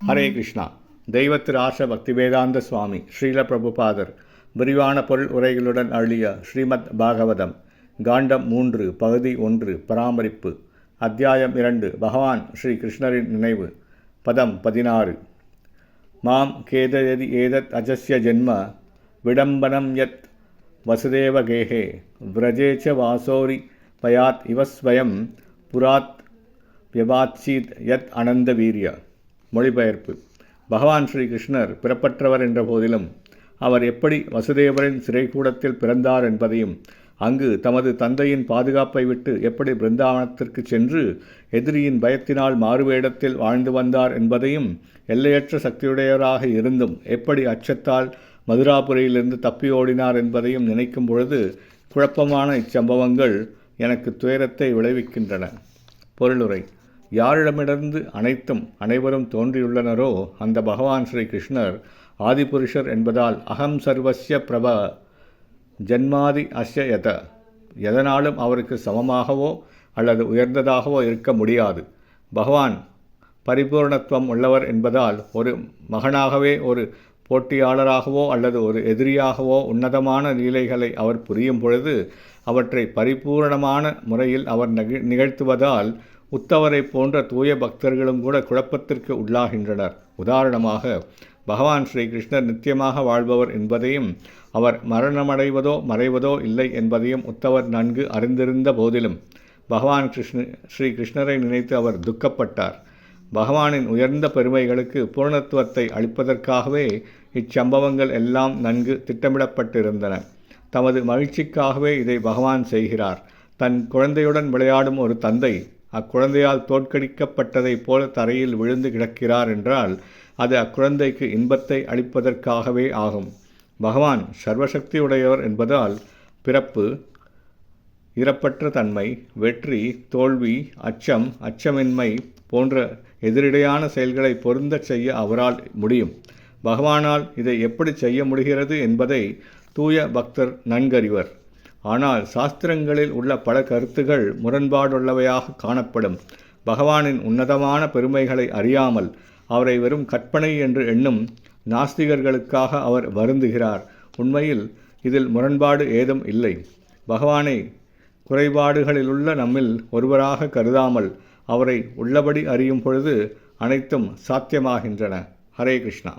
ஹரே கிருஷ்ணா. தெய்வத்திராச பக்திவேதாந்த சுவாமி ஸ்ரீல பிரபுபாதர் விரிவான பொருள் உரைகளுடன் அருளிய ஸ்ரீமத் பாகவதம் காண்டம் 3 பகுதி 1 பராமரிப்பு அத்தியாயம் 2 பகவான் ஸ்ரீ கிருஷ்ணரின் நினைவு பதம் 16 மாம் கேதயதி ஏதத் அஜஸ்ய ஜென்ம விடம்பனம் யத் வசுதேவகேஹே விரஜேச்ச வாசோரி பயாத் இவஸ்வயம் புராத் வியபாத்சீத் யத் அனந்த வீரிய. மொழிபெயர்ப்பு. பகவான் ஸ்ரீ கிருஷ்ணர் பிறப்பற்றவர் என்ற போதிலும் அவர் எப்படி வசுதேவரின் சிறைக்கூடத்தில் பிறந்தார் என்பதையும் அங்கு தமது தந்தையின் பாதுகாப்பை விட்டு எப்படி பிருந்தாவனத்திற்கு சென்று எதிரியின் பயத்தினால் மாறுவேடத்தில் வாழ்ந்து வந்தார் என்பதையும் எல்லையற்ற சக்தியுடையவராக இருந்தும் எப்படி அச்சத்தால் மதுராபுரியிலிருந்து தப்பி ஓடினார் என்பதையும் நினைக்கும் பொழுது குழப்பமான இச்சம்பவங்கள் எனக்கு துயரத்தை விளைவிக்கின்றன. பொருளுரை. யாரிடமிருந்து அனைவரும் தோன்றியுள்ளனரோ அந்த பகவான் ஸ்ரீ கிருஷ்ணர் ஆதிபுருஷர் என்பதால் அகம் சர்வஸ்ய பிரப ஜன்மாதி அஸ்ய எதனாலும் அவருக்கு சமமாகவோ அல்லது உயர்ந்ததாகவோ இருக்க முடியாது. பகவான் பரிபூர்ணத்துவம் உள்ளவர் என்பதால் ஒரு மகனாகவே ஒரு போட்டியாளராகவோ அல்லது ஒரு எதிரியாகவோ உன்னதமான லீலைகளை அவர் புரியும் பொழுது அவற்றை பரிபூரணமான முறையில் அவர் நிகழ்த்துவதால் உத்தவரை போன்ற தூய பக்தர்களும் கூட குழப்பத்திற்கு உள்ளாகின்றனர். உதாரணமாக, பகவான் ஸ்ரீ கிருஷ்ணர் நித்தியமாக வாழ்பவர் என்பதையும் அவர் மரணமடைவதோ மறைவதோ இல்லை என்பதையும் உத்தவர் நன்கு அறிந்திருந்த போதிலும் பகவான் ஸ்ரீ கிருஷ்ணரை நினைத்து அவர் துக்கப்பட்டார். பகவானின் உயர்ந்த பெருமைகளுக்கு பூர்ணத்துவத்தை அளிப்பதற்காகவே இச்சம்பவங்கள் எல்லாம் நன்கு திட்டமிடப்பட்டிருந்தன. தமது மகிழ்ச்சிக்காகவே இதை பகவான் செய்கிறார். தன் குழந்தையுடன் விளையாடும் ஒரு தந்தை அக்குழந்தையால் தோற்கடிக்கப்பட்டதைப் போல தரையில் விழுந்து கிடக்கிறார் என்றால் அது அக்குழந்தைக்கு இன்பத்தை அளிப்பதற்காகவே ஆகும். பகவான் சர்வசக்தியுடையவர் என்பதால் பிறப்பு, இறப்பற்ற தன்மை, வெற்றி, தோல்வி, அச்சமின்மை போன்ற எதிரிடையான செயல்களை பொருந்தச் செய்ய அவரால் முடியும். பகவானால் இதை எப்படி செய்ய முடிகிறது என்பதை தூய பக்தர் நன்கறிவர். ஆனால் சாஸ்திரங்களில் உள்ள பல கருத்துகள் முரண்பாடுள்ளவையாக காணப்படும். பகவானின் உன்னதமான பெருமைகளை அறியாமல் அவரை வெறும் கற்பனை என்று எண்ணும் நாஸ்திகர்களுக்காக அவர் வருந்துகிறார். உண்மையில் இதில் முரண்பாடு ஏதும் இல்லை. பகவானை குறைபாடுகளிலுள்ள நம்மில் ஒருவராக கருதாமல் அவரை உள்ளபடி அறியும் பொழுது அனைத்தும் சாத்தியமாகின்றன. ஹரே கிருஷ்ணா.